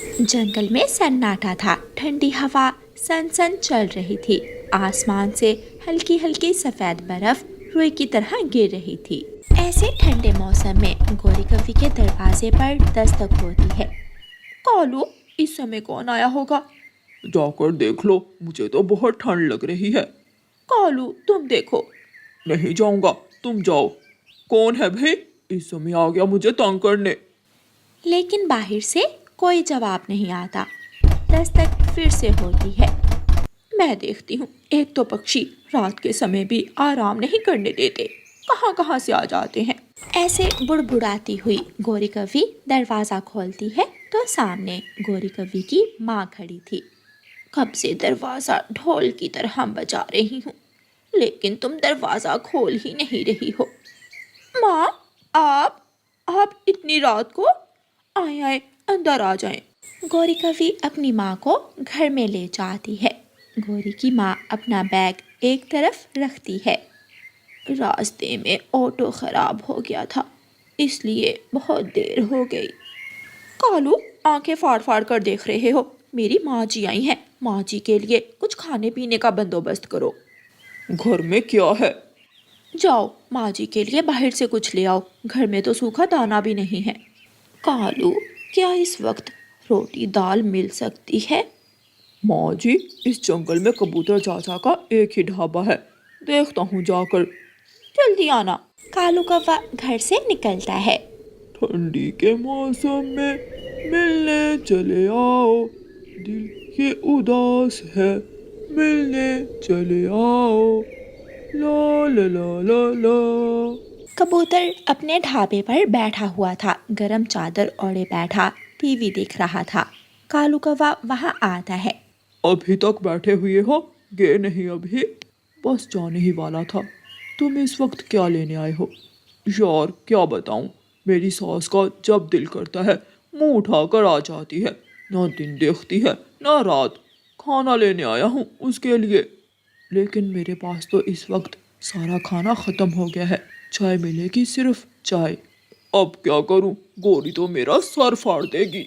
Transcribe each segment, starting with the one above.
जंगल में सन्नाटा था। ठंडी हवा सन सन चल रही थी। आसमान से हल्की हल्की सफेद बर्फ रुई की तरह गिर रही थी। ऐसे ठंडे मौसम में गोरी कव्वी के दरवाजे पर दस्तक होती है। कालू, इस समय कौन आया होगा? जाकर देख लो, मुझे तो बहुत ठंड लग रही है। कालू, तुम देखो। नहीं जाऊंगा, तुम जाओ। कौन है भाई? इस समय आ गया मुझे तंग करने। लेकिन बाहर से कोई जवाब नहीं आता। दस्तक फिर से होती है। मैं देखती हूँ, एक तो पक्षी रात के समय भी आराम नहीं करने देते, कहाँ कहाँ से आ जाते हैं। ऐसे बुड़बुड़ाती हुई गोरी कव्वी दरवाज़ा खोलती है तो सामने गोरी कव्वी की माँ खड़ी थी। कब से दरवाज़ा ढोल की तरह बजा रही हूँ, लेकिन तुम दरवाज़ा खोल ही नहीं रही हो। माँ, आप इतनी रात को? आए आए, अंदर आ जाएं। गोरी कव्वी अपनी माँ को घर में ले जाती है। गोरी की माँ अपना बैग एक तरफ रखती है। रास्ते में ऑटो खराब हो गया था, इसलिए बहुत देर हो गई। कालू, आंखें फाड़ फाड़ कर देख रहे हो? मेरी माँ जी आई हैं, माँ जी के लिए कुछ खाने पीने का बंदोबस्त करो। घर में क्या है? जाओ, माँ जी के लिए बाहर से कुछ ले आओ, घर में तो सूखा दाना भी नहीं है। कालू, क्या इस वक्त रोटी दाल मिल सकती है? माँ जी, इस जंगल में कबूतर चाचा का एक ही ढाबा है, देखता हूँ जाकर। जल्दी आना। कालू कौवा घर से निकलता है। ठंडी के मौसम में मिलने चले आओ, दिल ये उदास है, मिलने चले आओ, ला ला ला ला ला। कबूतर अपने ढाबे पर बैठा हुआ था, गरम चादर ओढ़े बैठा टीवी देख रहा था। कालू कौवा वहां आता है। अभी तक बैठे हुए हो? गए नहीं अभी? बस जाने ही वाला था। तुम इस वक्त क्या लेने आए हो? यार क्या बताऊं, मेरी सास का जब दिल करता है मुंह उठाकर आ जाती है, ना दिन देखती है ना रात। खाना लेने आया हूँ उसके लिए, लेकिन मेरे पास तो इस वक्त सारा खाना खत्म हो गया है। चाय मिलेगी, सिर्फ चाय। अब क्या करूं, गोरी तो मेरा सर फाड़ देगी।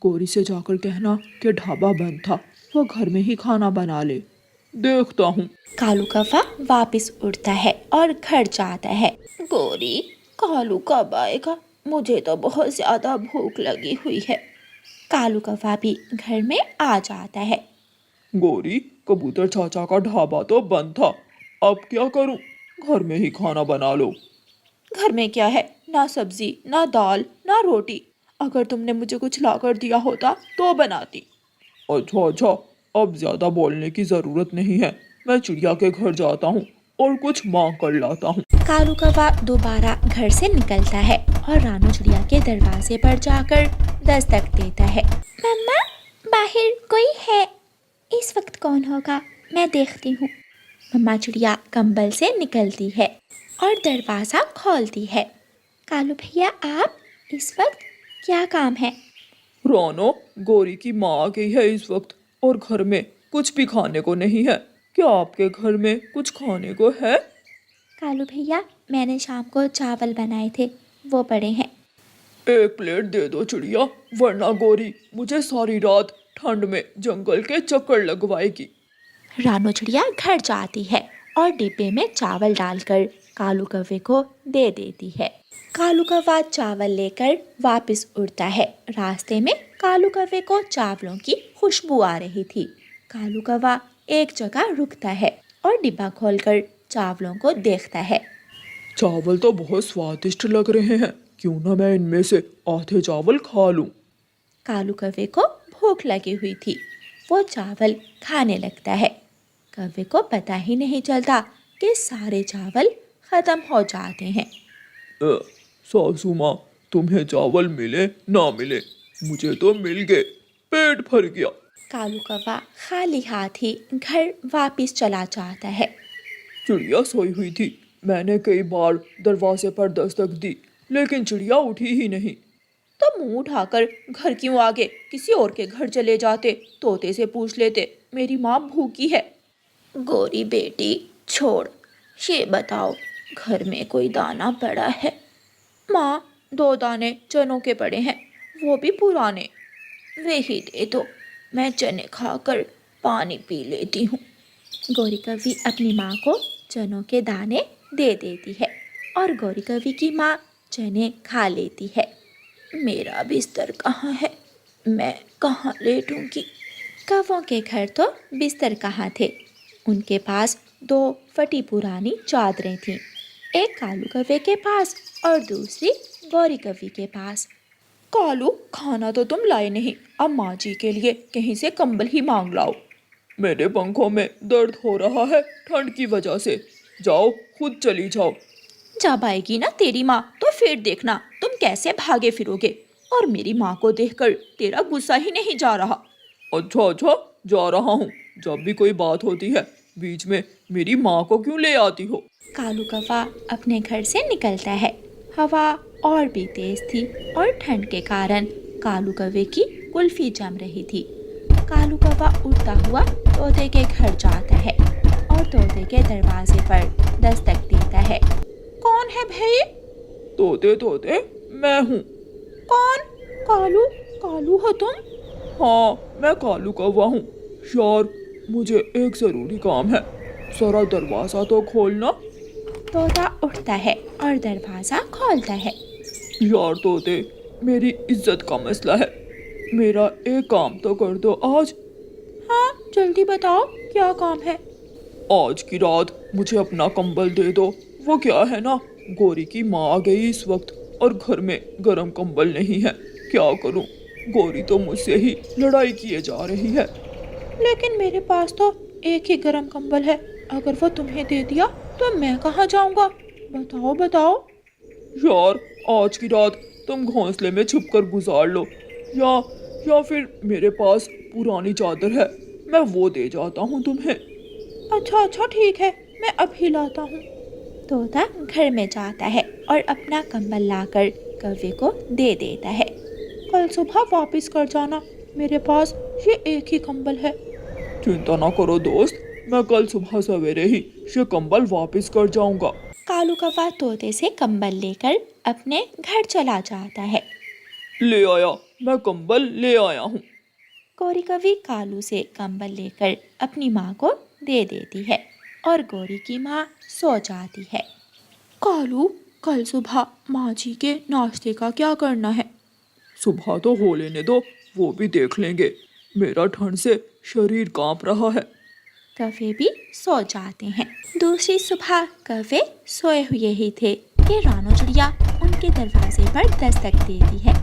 गोरी से जाकर कहना कि ढाबा बंद था, वो घर में ही खाना बना ले। देखता हूँ। कालू कौवा वापस उड़ता है और घर जाता है। गोरी, कालू कब आएगा? मुझे तो बहुत ज्यादा भूख लगी हुई है। कालू कौवा भी घर में आ जाता है। गोरी, कबूतर चाचा का ढाबा तो बंद था, अब क्या करूं? घर में ही खाना बना लो। घर में क्या है? ना सब्जी, ना दाल, ना रोटी। अगर तुमने मुझे कुछ लाकर दिया होता तो बनाती। अच्छा अच्छा, अब ज्यादा बोलने की जरूरत नहीं है, मैं चिड़िया के घर जाता हूँ और कुछ मांग कर लाता हूँ। कालू कौवा दोबारा घर से निकलता है और रानू चिड़िया के दरवाजे पर जाकर दस्तक देता है। मम्मा, बाहर कोई है? इस वक्त कौन होगा, मैं देखती हूँ। मम्मा चिड़िया कंबल से निकलती है और दरवाज़ा खोलती है। कालू भैया, आप इस वक्त क्या काम है? रानो, गोरी की माँ आ गई है इस वक्त, और घर में कुछ भी खाने को नहीं है। क्या आपके घर में कुछ खाने को है? कालू भैया, मैंने शाम को चावल बनाए थे, वो पड़े हैं। एक प्लेट दे दो चिड़िया, वरना गोरी मुझे सारी रात ठंड में जंगल के चक्कर लगवाएगी। रानो चिड़िया घर जाती है और डिब्बे में चावल डालकर कालू कौवे को दे देती है। कालू कौवा चावल लेकर वापस उड़ता है। रास्ते में कालू कौवे को चावलों की खुशबू आ रही थी। कालू कौवा एक जगह रुकता है और डिब्बा खोलकर चावलों को देखता है। चावल तो बहुत स्वादिष्ट लग रहे हैं, क्यों ना मैं इनमें से आधे चावल खा लूं। कालू कौवे को भूख लगी हुई थी, वो चावल खाने लगता है। कौवे को पता ही नहीं चलता कि सारे चावल खत्म हो जाते हैं। सासू माँ, तुम्हें चावल मिले ना मिले, मुझे तो मिल गए, पेट भर गया। कालू कौवा खाली हाथ ही घर वापस चला जाता है। चिड़िया सोई हुई थी, मैंने कई बार दरवाजे पर दस्तक दी, लेकिन चिड़िया उठी ही नहीं। तो मुंह उठाकर घर क्यों आ गए? किसी और के घर चले जाते, तोते से पूछ लेते मेरी माँ भूखी है। गोरी बेटी, छोड़, ये बताओ, घर में कोई दाना पड़ा है? माँ, 2 दाने चनों के पड़े हैं, वो भी पुराने। वही दे दो, मैं चने खाकर पानी पी लेती हूँ। गौरी कवि अपनी माँ को चनों के दाने दे देती है और गौरी कवि की माँ चने खा लेती है। मेरा बिस्तर कहाँ है? मैं कहाँ लेटूंगी? कौवों के घर तो बिस्तर कहाँ थे। उनके पास 2 फटी पुरानी चादरें थीं, एक कालू कौवे के पास और दूसरी गौरी कवि के पास। कालू, खाना तो तुम लाए नहीं, अब माँ जी के लिए कहीं से कंबल ही मांग लाओ। मेरे पंखों में दर्द हो रहा है ठंड की वजह से। जाओ, खुद चली जाओ। जब आएगी ना तेरी माँ तो फिर देखना तुम कैसे भागे फिरोगे, और मेरी माँ को देखकर तेरा गुस्सा ही नहीं जा रहा। अच्छा अच्छा, जा रहा हूँ। जब भी कोई बात होती है बीच में मेरी माँ को क्यों ले आती हो? कालू कौवा अपने घर से निकलता है। हवा और भी तेज थी और ठंड के कारण कालू कौवे की कुल्फी जम रही थी। कालू कौवा उड़ता हुआ तोते के घर जाता है और तोते के दरवाजे पर दस्तक देता है। कौन है भाई? तोते तोते, मैं हूँ। कौन? कालू? कालू हो तुम? हाँ, मैं कालू कौवा हूँ। यार, मुझे एक जरूरी काम है, जरा दरवाजा तो खोलना। तोता उठता है और दरवाजा खोलता है। यार तोते, मेरी इज्जत का मसला है, मेरा एक काम तो कर दो आज। हाँ, जल्दी बताओ क्या काम है? आज की रात मुझे अपना कंबल दे दो। वो क्या है ना, गौरी की माँ आ गई इस वक्त और घर में गर्म कंबल नहीं है। क्या करूं? गौरी तो मुझसे ही लड़ाई किए जा रही है। लेकिन मेरे पास तो एक ही गर्म कंबल है, अगर वो तुम्हें दे दिया तो मैं कहाँ जाऊंगा? बताओ बताओ। यार, आज की रात तुम घोंसले में छुपकर गुजार लो, या फिर मेरे पास पुरानी चादर है, मैं वो दे जाता हूँ तुम्हें। अच्छा अच्छा ठीक है, मैं अभी लाता हूँ। तोता घर में जाता है और अपना कंबल लाकर कौवे को दे देता है। कल सुबह वापस कर जाना, मेरे पास ये एक ही कंबल है। चिंता ना करो दोस्त, मैं कल सुबह सवेरे ही ये कंबल वापस कर जाऊंगा। कालू कौवा तोते से कंबल लेकर अपने घर चला जाता है। ले आया, मैं कंबल ले आया हूँ। गौरी कवि कालू से कंबल लेकर अपनी माँ को दे देती है और गौरी की माँ सो जाती है। कालू, कल सुबह माँ जी के नाश्ते का क्या करना है? सुबह तो हो लेने दो, वो भी देख लेंगे। मेरा ठंड से शरीर कांप रहा है। कौवे भी सो जाते हैं। दूसरी सुबह कौवे सोए हुए ही थे कि रानो चिड़िया उनके दरवाजे पर दस्तक देती है।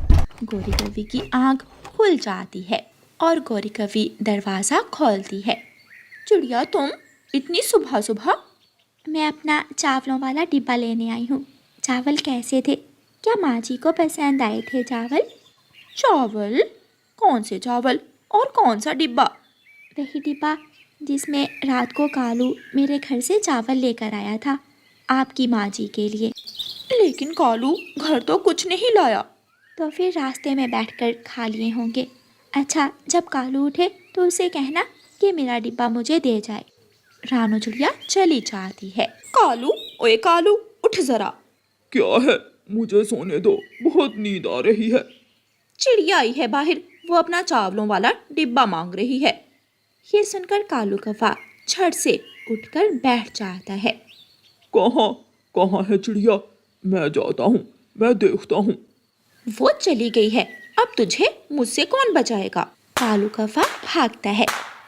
गौरी कवि की आंख खुल जाती है और गौरी कवि दरवाज़ा खोलती है। चिड़िया, तुम इतनी सुबह सुबह? मैं अपना चावलों वाला डिब्बा लेने आई हूँ। चावल कैसे थे? क्या माँ जी को पसंद आए थे चावल? चावल? कौन से चावल और कौन सा डिब्बा? वही डिब्बा जिसमें रात को कालू मेरे घर से चावल लेकर आया था आपकी माँ जी के लिए। लेकिन कालू घर तो कुछ नहीं लाया। तो फिर रास्ते में बैठकर खा लिए होंगे। अच्छा, जब कालू उठे तो उसे कहना कि मेरा डिब्बा मुझे दे जाए। रानो चिड़िया चली जाती है। कालू, ओए कालू, उठ जरा। क्या है? मुझे सोने दो, बहुत नींद आ रही है। चिड़िया आई है बाहर, वो अपना चावलों वाला डिब्बा मांग रही है। ये सुनकर कालू कौवा झट से उठकर बैठ जाता है। कहाँ कहाँ है चिड़िया? मैं जाता हूँ, मैं देखता हूँ। वो चली गई है, अब तुझे मुझसे कौन बचाएगा? कालू कौवा भागता है,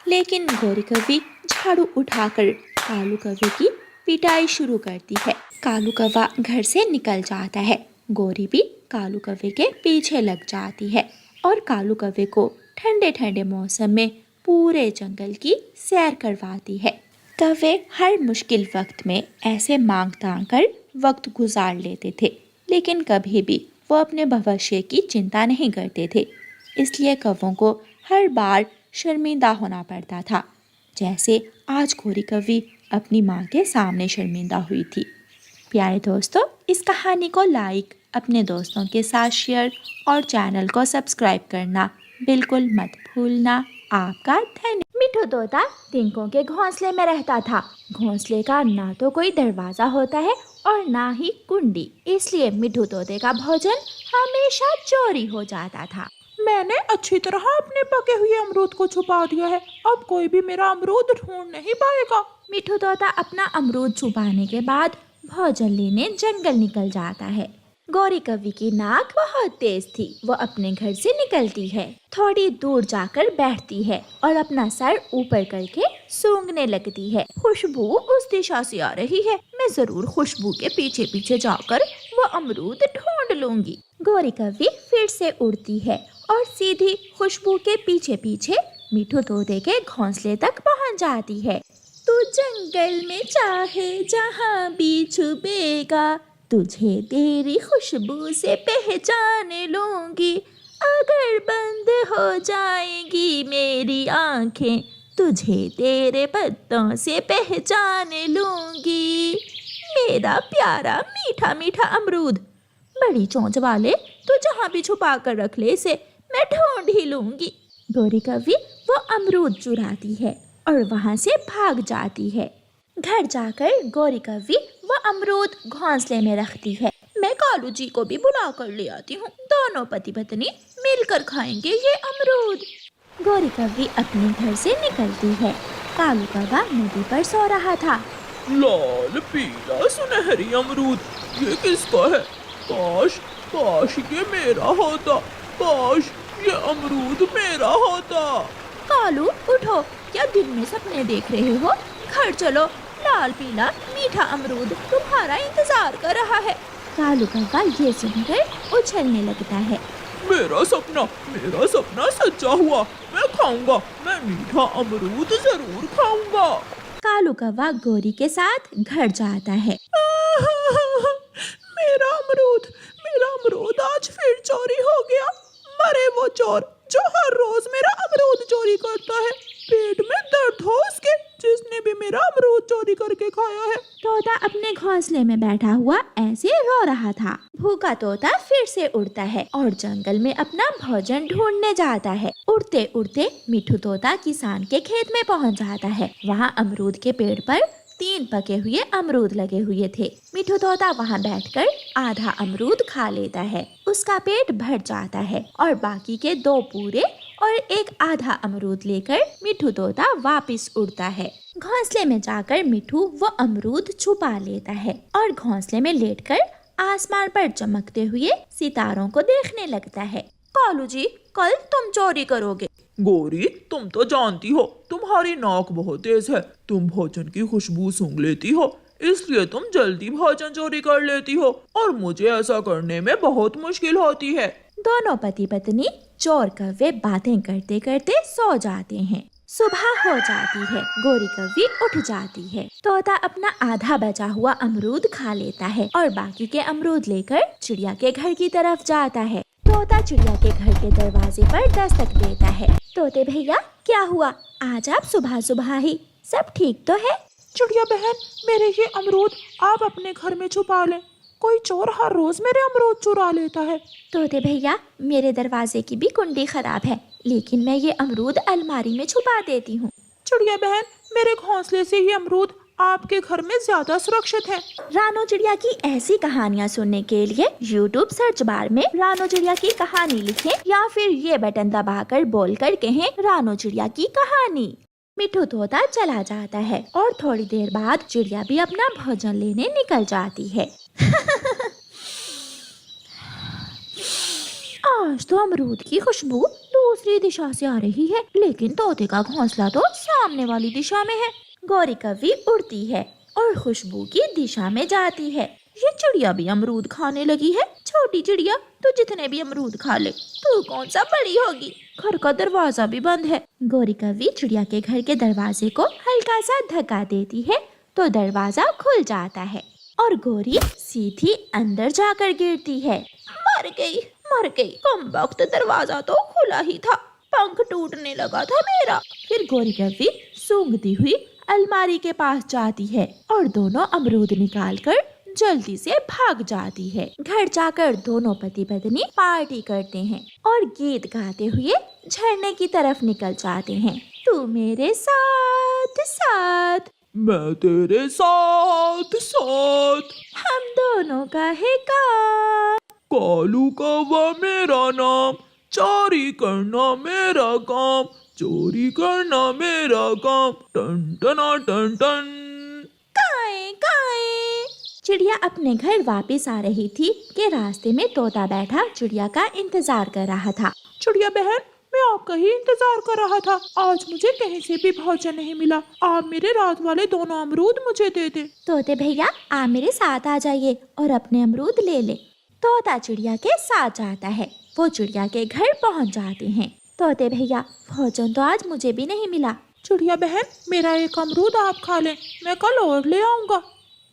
लेकिन गौरी कवि झाड़ू उठाकर कालू कौवे की पिटाई शुरू करती है। कालू कौवा घर से निकल जाता है। गौरी भी कालू कौवे के पीछे लग जाती है और कालू कौवे को ठंडे ठंडे मौसम में पूरे जंगल की सैर करवाती है। कौवे हर मुश्किल वक्त में ऐसे मांग तांग कर वक्त गुजार लेते थे, लेकिन कभी भी वो अपने भविष्य की चिंता नहीं करते थे। इसलिए कौवों को हर बार शर्मिंदा होना पड़ता था, जैसे आज गौरी कवि अपनी माँ के सामने शर्मिंदा हुई थी। प्यारे दोस्तों, इस कहानी को लाइक, अपने दोस्तों के साथ शेयर और चैनल को सब्सक्राइब करना बिल्कुल मत भूलना। आपका धन्यवाद। मिठू तोता तिनकों के घोंसले में रहता था। घोंसले का ना तो कोई दरवाजा होता है और ना ही कुंडी, इसलिए मिठू तोते का भोजन हमेशा चोरी हो जाता था। मैं मैंने अच्छी तरह अपने पके हुए अमरूद को छुपा दिया है, अब कोई भी मेरा अमरूद ढूंढ नहीं पाएगा। मिठू तोता अपना अमरूद छुपाने के बाद भोजन लेने जंगल निकल जाता है। गौरी कव्वी की नाक बहुत तेज थी। वो अपने घर से निकलती है, थोड़ी दूर जाकर बैठती है और अपना सर ऊपर करके सूंघने लगती है। खुशबू उस दिशा से आ रही है, मैं जरूर खुशबू के पीछे पीछे जाकर वो अमरूद ढूंढ लूंगी। गौरी कव्वी फिर से उड़ती है और सीधी खुशबू के पीछे पीछे मिठू तोते के घोंसले तक पहुंच जाती है। तू जंगल में चाहे जहाँ भी छुपेगा, तुझे तेरी खुशबू से पहचान लूंगी। अगर बंद हो जाएंगी मेरी आंखें, तुझे तेरे पत्तों से पहचान लूंगी। मेरा प्यारा मीठा मीठा अमरूद, बड़ी चोंच वाले, तू जहाँ भी छुपा कर रख ले इसे, मैं ढूंढ ही लूंगी। गौरी कव्वी वो अमरूद चुराती है और वहाँ से भाग जाती है। घर जाकर गौरी कव्वी वो अमरूद घोंसले में रखती है। मैं कालू जी को भी बुला कर ले आती हूँ, दोनों पति पत्नी मिलकर खाएंगे ये अमरूद। गौरी कव्वी अपने घर से निकलती है। कालू कौवा नदी पर सो रहा था। लाल पीला सुनहरी अमरूद, ये किसका है? काश काश ये मेरा होता, काश ये अमरूद मेरा होता। कालू उठो, क्या दिन में सपने देख रहे हो? घर चलो, लाल पीला मीठा अमरूद तुम्हारा इंतजार कर रहा है। कालू कौवा ये सुनकर उछलने लगता है। मेरा सपना सच्चा हुआ, मैं खाऊंगा, मैं मीठा अमरूद जरूर खाऊंगा। कालू कौवा गौरी के साथ घर जाता है। मेरा अमरूद आज फिर चोरी हो गया। मरे वो चोर जो हर रोज मेरा अमरूद चोरी करता है। पेट में दर्द हो उसके जिसने भी मेरा अमरूद चोरी करके खाया है। तोता अपने घोंसले में बैठा हुआ ऐसे रो रहा था। भूखा तोता फिर से उड़ता है और जंगल में अपना भोजन ढूंढने जाता है। उड़ते उड़ते मिठू तोता किसान के खेत में पहुंच जाता है। वहाँ अमरूद के पेड़ पर 3 पके हुए अमरूद लगे हुए थे। मिठू तोता वहाँ बैठकर आधा अमरूद खा लेता है। उसका पेट भर जाता है और बाकी के 2 पूरे और 1 आधा अमरूद लेकर मिठू तोता वापस उड़ता है। घोंसले में जाकर मिठू वो अमरूद छुपा लेता है और घोंसले में लेटकर आसमान पर चमकते हुए सितारों को देखने लगता है। कालू जी, कल तुम चोरी करोगे। गौरी, तुम तो जानती हो तुम्हारी नाक बहुत तेज है, तुम भोजन की खुशबू सूंघ लेती हो, इसलिए तुम जल्दी भोजन चोरी कर लेती हो और मुझे ऐसा करने में बहुत मुश्किल होती है। दोनों पति पत्नी चोर कव्वे बातें करते करते सो जाते हैं। सुबह हो जाती है। गौरी कव्वी उठ जाती है। तोता अपना आधा बचा हुआ अमरूद खा लेता है और बाकी के अमरूद लेकर चिड़िया के घर की तरफ जाता है। तोता चिड़िया के घर के दरवाजे पर दस्तक देता है। तोते भैया, क्या हुआ? आज आप सुबह सुबह ही, सब ठीक तो है? चिड़िया बहन, मेरे ये अमरूद आप अपने घर में छुपा लें, कोई चोर हर रोज मेरे अमरूद चुरा लेता है। तोते भैया, मेरे दरवाजे की भी कुंडी खराब है, लेकिन मैं ये अमरूद अलमारी में छुपा देती हूँ। चिड़िया बहन, मेरे घोंसले से ये अमरूद आपके घर में ज्यादा सुरक्षित है। रानो चिड़िया की ऐसी कहानियाँ सुनने के लिए YouTube सर्च बार में रानो चिड़िया की कहानी लिखें या फिर ये बटन दबाकर बोलकर कहें रानो चिड़िया की कहानी। मिठू तोता चला जाता है और थोड़ी देर बाद चिड़िया भी अपना भोजन लेने निकल जाती है। आज तो अमरूद की खुशबू दूसरी दिशा से आ रही है, लेकिन तोते का घोंसला तो सामने वाली दिशा में है। गौरी कव्वी उड़ती है और खुशबू की दिशा में जाती है। ये चिड़िया भी अमरूद खाने लगी है। छोटी चिड़िया, तू जितने भी अमरूद खा ले, तू कौन सा बड़ी होगी? घर का दरवाजा भी बंद है। गौरी कव्वी चिड़िया के घर के दरवाजे को हल्का सा धक्का देती है तो दरवाजा खुल जाता है और गौरी सीधी अंदर जाकर गिरती है। मर गई, कमबख्त, दरवाजा तो खुला ही था, पंख टूटने लगा था मेरा। फिर गौरी कव्वी सूंघती हुई अलमारी के पास जाती है और दोनों अमरूद निकालकर जल्दी से भाग जाती है। घर जाकर दोनों पति पत्नी पार्टी करते हैं और गीत गाते हुए झरने की तरफ निकल जाते हैं। तू मेरे साथ साथ, मैं तेरे साथ साथ, हम दोनों का है काम। कालू कौवा मेरा नाम, चोरी करना मेरा काम, चोरी करना मेरा काम, टन टना टन टन। काए काए। चिड़िया अपने घर वापस आ रही थी कि रास्ते में तोता बैठा चिड़िया का इंतजार कर रहा था। चिड़िया बहन, मैं आपका ही इंतजार कर रहा था। आज मुझे कहीं से भी भोजन नहीं मिला। आप मेरे रात वाले दोनों अमरूद मुझे दे दे। तोते भैया, आप मेरे साथ आ जाइए और अपने अमरूद ले ले। तोता चिड़िया के साथ जाता है। वो चिड़िया के घर पहुंच जाते हैं। तोते भैया, भोजन तो आज मुझे भी नहीं मिला। चिड़िया बहन, मेरा एक अमरूद आप खा लें, मैं कल और ले आऊंगा।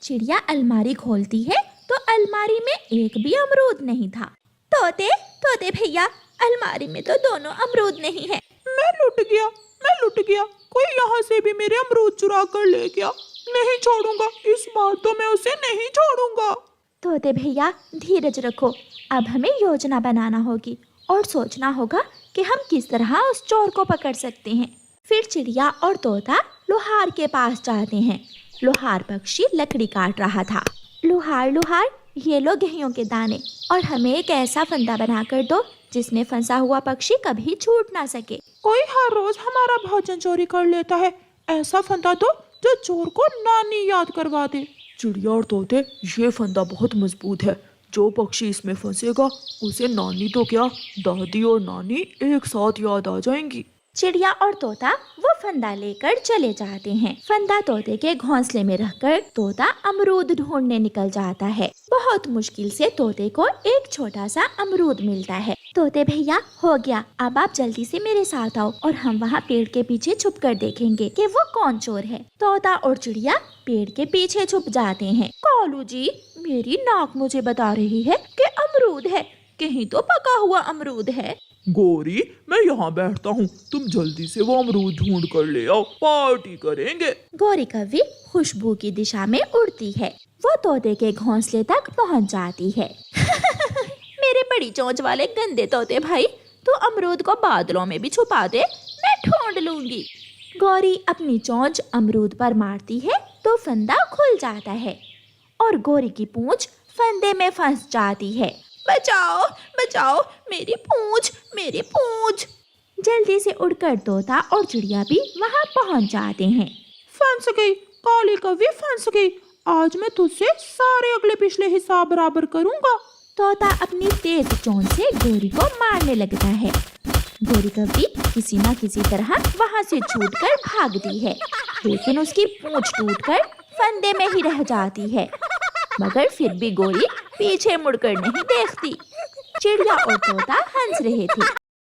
चिड़िया अलमारी खोलती है तो अलमारी में एक भी अमरूद नहीं था। तोते तोते भैया, अलमारी में तो दोनों अमरूद नहीं है। मैं लुट गया। कोई यहाँ से भी मेरे अमरूद चुरा कर ले गया। नहीं छोड़ूंगा, इस बार तो मैं उसे नहीं छोड़ूंगा। तोते भैया, धीरज रखो। अब हमें योजना बनाना होगी और सोचना होगा कि हम किस तरह उस चोर को पकड़ सकते हैं। फिर चिड़िया और तोता लोहार के पास जाते हैं। लोहार पक्षी लकड़ी काट रहा था। लोहार लोहार, ये लो गेहूं के दाने और हमें एक ऐसा फंदा बना कर दो जिसमें फंसा हुआ पक्षी कभी छूट ना सके। कोई हर रोज हमारा भोजन चोरी कर लेता है। ऐसा फंदा दो जो चोर को नानी याद करवा दे। चिड़िया और तोते, ये फंदा बहुत मजबूत है। जो पक्षी इसमें फंसेगा उसे नानी तो क्या, दादी और नानी एक साथ याद आ जाएंगी। चिड़िया और तोता वो फंदा लेकर चले जाते हैं। फंदा तोते के घोंसले में रखकर तोता अमरूद ढूंढने निकल जाता है। बहुत मुश्किल से तोते को एक छोटा सा अमरूद मिलता है। तोते भैया, हो गया, अब आप जल्दी से मेरे साथ आओ और हम वहाँ पेड़ के पीछे छुप कर देखेंगे कि वो कौन चोर है। तोता और चिड़िया पेड़ के पीछे छुप जाते हैं। कालू जी, मेरी नाक मुझे बता रही है कि अमरूद है, कहीं तो पका हुआ अमरूद है। गोरी, मैं यहाँ बैठता हूँ, तुम जल्दी से वो अमरूद ढूंढ कर ले आओ, पार्टी करेंगे। गौरी कौवी खुशबू की दिशा में उड़ती है। वो तोते के घोंसले तक पहुँच जाती है। मेरे बड़ी चोंच वाले गंदे तोते भाई, तू अमरूद को बादलों में भी छुपा दे, मैं ढूंढ लूंगी। गौरी अपनी चोंच अमरूद पर मारती है तो फंदा खुल जाता है और गौरी की पूंछ फंदे में फंस जाती है। बचाओ बचाओ, मेरी पूंछ, मेरी पूंछ। जल्दी से उड़कर तोता और चिड़िया भी वहां पहुंच जाते हैं। फंस गई, काली कौवी फंस गई। आज मैं तुझसे सारे अगले पिछले हिसाब बराबर करूंगा। तोता अपनी तेज चोंच से गोरी को मारने लगता है। गोरी कौवी किसी न किसी तरह वहां से छूटकर भागती है, लेकिन उसकी पूंछ टूटकर फंदे में ही रह जाती है। मगर फिर भी गोरी पीछे मुड़कर नहीं देखती। चिड़िया और तोता हंस रहे थे